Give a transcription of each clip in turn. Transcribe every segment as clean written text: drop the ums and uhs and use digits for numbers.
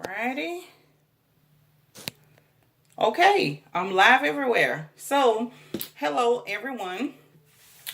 Alrighty. Okay, I'm live everywhere. So, hello everyone.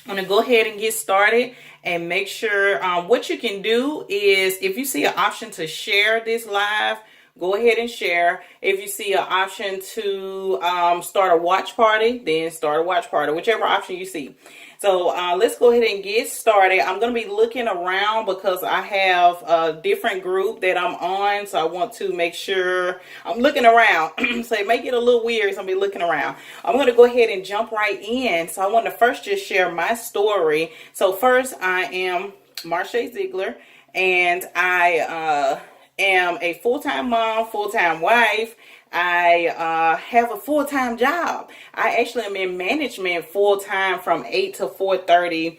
I'm going to go ahead and get started and make sure what you can do is if you see an option to share this live, go ahead and share. If you see an option to start a watch party, then start a watch party, whichever option you see. So let's go ahead and get started. I'm going to be looking around because I have a different group that I'm on. So I want to make sure I'm looking around. So it may get a little weird. So I'm going to be looking around. I'm going to go ahead and jump right in. So I want to first just share my story. So first, I am Marsha Ziegler, and I am a full-time mom, full-time wife. I have a full-time job. I actually am in management full-time from 8 to 4:30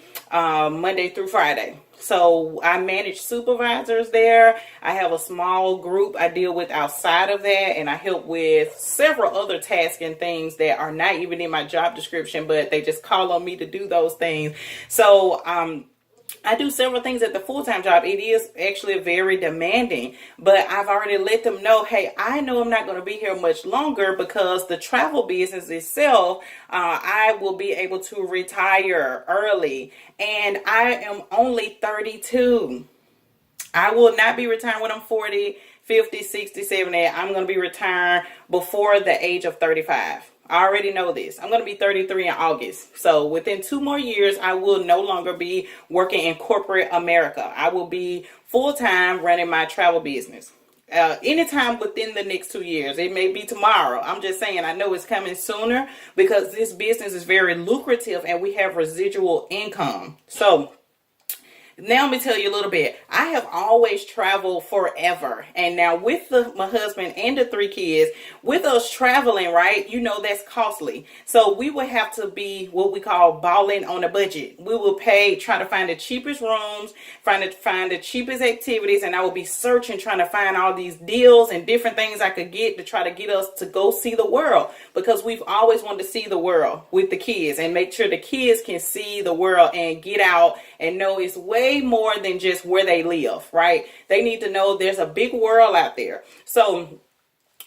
Monday through Friday. So I manage supervisors there. I have a small group I deal with outside of that, and I help with several other tasks and things that are not even in my job description, but they just call on me to do those things. So I do several things at the full-time job. It is actually very demanding, but I've already let them know, hey, I know I'm not going to be here much longer because the travel business itself, I will be able to retire early, and I am only 32. I will not be retiring when I'm 40, 50, 60, 70. I'm going to be retiring before the age of 35. I already know this. I'm going to be 33 in August. So within 2 more years, I will no longer be working in corporate America. I will be full-time running my travel business. Anytime within the next 2 years. It may be tomorrow. I'm just saying, I know it's coming sooner because this business is very lucrative and we have residual income. So now let me tell you a little bit. I have always traveled forever. And now with my husband and the 3 kids, with us traveling, right, you know that's costly. So we would have to be what we call balling on a budget. We will try to find the cheapest rooms, find the cheapest activities, and I will be searching, trying to find all these deals and different things I could get to try to get us to go see the world, because we've always wanted to see the world with the kids and make sure the kids can see the world and get out and know it's way more than just where they live, right? They need to know there's a big world out there. So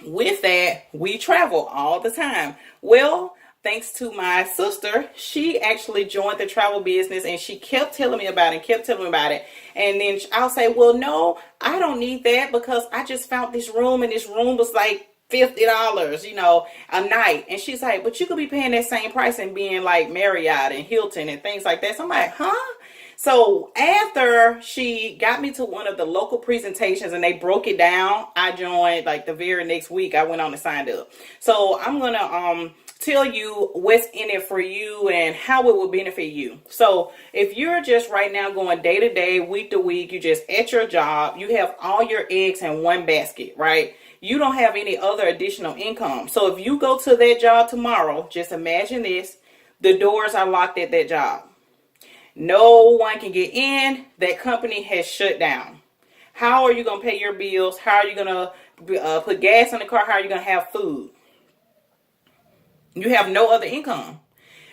with that, we travel all the time. Well, thanks to my sister, she actually joined the travel business and she kept telling me about it, And then I'll say, well, no, I don't need that because I just found this room and this room was like $50, a night. And she's like, but you could be paying that same price and being like Marriott and Hilton and things like that. So I'm like, huh? So after she got me to one of the local presentations and they broke it down, I joined like the very next week. I went on and signed up. So I'm going to tell you what's in it for you and how it will benefit you. So if you're just right now going day to day, week to week, you just at your job, you have all your eggs in one basket, right? You don't have any other additional income. So if you go to that job tomorrow, just imagine this, the doors are locked at that job. No one can get in. That company has shut down. How are you going to pay your bills? How are you going to put gas in the car? How are you going to have food? You have no other income.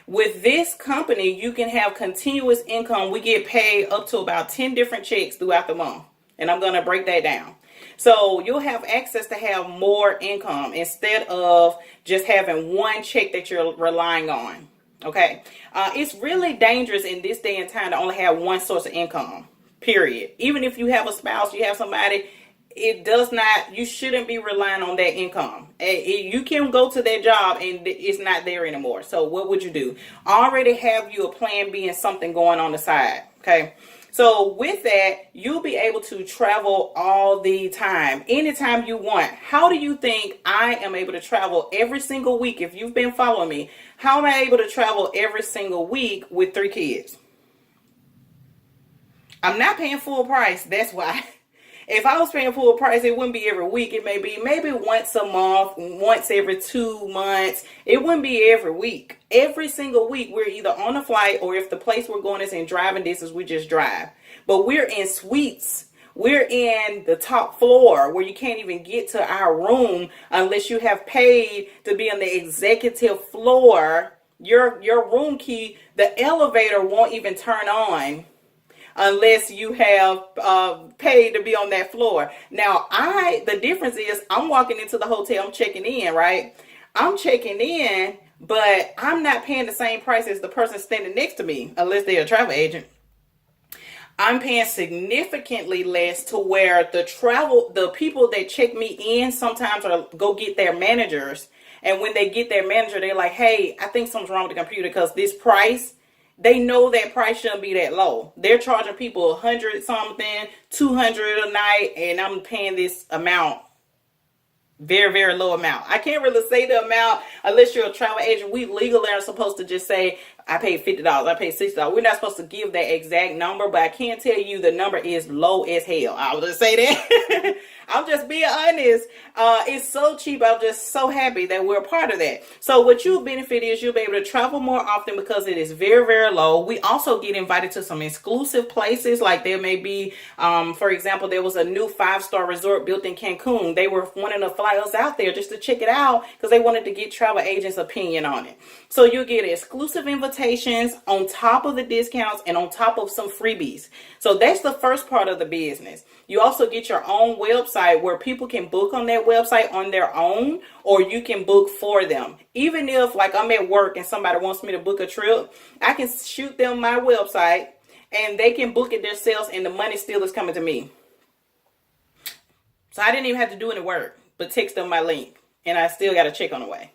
With this company, you can have continuous income. We get paid up to about 10 different checks throughout the month. And I'm going to break that down. So you'll have access to have more income instead of just having one check that you're relying on. Okay. It's really dangerous in this day and time to only have one source of income, period. Even if you have a spouse, you have somebody, you shouldn't be relying on that income. You can go to that job and it's not there anymore. So what would you do? Already have you a plan B and something going on the side. Okay. So with that, you'll be able to travel all the time, anytime you want. How do you think I am able to travel every single week? If you've been following me, how am I able to travel every single week with 3 kids? I'm not paying full price. That's why. If I was paying full price, it wouldn't be every week. It may be maybe once a month, once every 2 months. It wouldn't be every week. Every single week, we're either on a flight or if the place we're going is in driving distance, we just drive. But we're in suites. We're in the top floor where you can't even get to our room unless you have paid to be on the executive floor. Your room key, the elevator won't even turn on unless you have paid to be on that floor. Now, the difference is I'm walking into the hotel, I'm checking in, right? I'm checking in, but I'm not paying the same price as the person standing next to me, unless they're a travel agent. I'm paying significantly less to where the people that check me in sometimes are go get their managers. And when they get their manager, they're like, hey, I think something's wrong with the computer because this price, they know that price shouldn't be that low. They're charging people 100 something, 200 a night, and I'm paying this amount. Very, very low amount. I can't really say the amount unless you're a travel agent. We legally are supposed to just say, I paid $50, I paid $60. We're not supposed to give that exact number, but I can tell you the number is low as hell. I'll just say that. I'm just being honest. It's so cheap. I'm just so happy that we're a part of that. So what you'll benefit is you'll be able to travel more often because it is very, very low. We also get invited to some exclusive places. Like there may be, for example, there was a new 5-star resort built in Cancun. They were wanting to fly us out there just to check it out because they wanted to get travel agents' opinion on it. So you'll get exclusive invitations on top of the discounts and on top of some freebies. So that's the first part of the business. You also get your own website where people can book on that website on their own, or you can book for them. Even if like I'm at work and somebody wants me to book a trip, I can shoot them my website and they can book it themselves and the money still is coming to me. So I didn't even have to do any work, but text them my link and I still got a check on the way.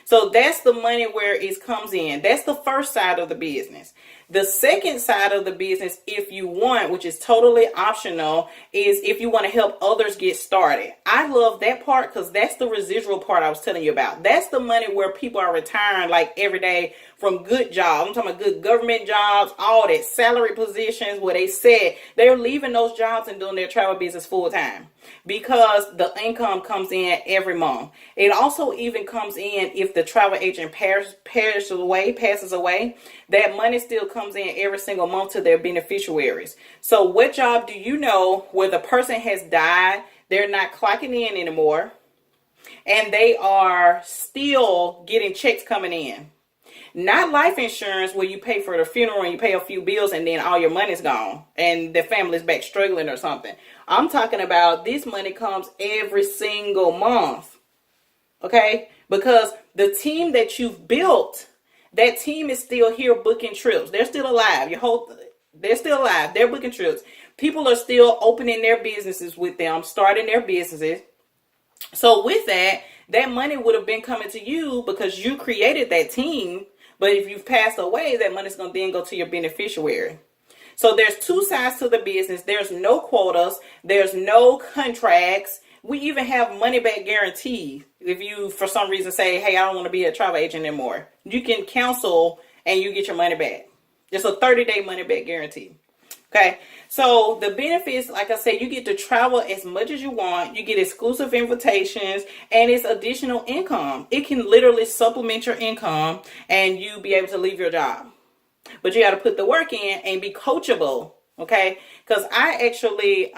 So that's the money where it comes in. That's the first side of the business. The second side of the business, if you want, which is totally optional, is if you want to help others get started. I love that part because that's the residual part I was telling you about. That's the money where people are retiring like every day from good jobs. I'm talking about good government jobs, all that, salary positions where they said they're leaving those jobs and doing their travel business full time because the income comes in every month. It also even comes in if the travel agent passes away, that money still comes in every single month to their beneficiaries. So what job do you know where the person has died, they're not clocking in anymore, and they are still getting checks coming in? Not life insurance where you pay for the funeral and you pay a few bills and then all your money's gone and the family's back struggling or something. I'm talking about this money comes every single month. Okay? Because the team that you've built, that team is still here booking trips. They're still alive. They're still alive. They're booking trips. People are still opening their businesses with them, starting their businesses. So with that, that money would have been coming to you because you created that team. But if you've passed away, that money's going to then go to your beneficiary. So there's two sides to the business. There's no quotas. There's no contracts. We even have money back guarantee. If you, for some reason, say, hey, I don't want to be a travel agent anymore, you can cancel and you get your money back. It's a 30-day money back guarantee. Okay, so the benefits, like I said, you get to travel as much as you want. You get exclusive invitations and it's additional income. It can literally supplement your income and you be able to leave your job. But you got to put the work in and be coachable. Okay, because I actually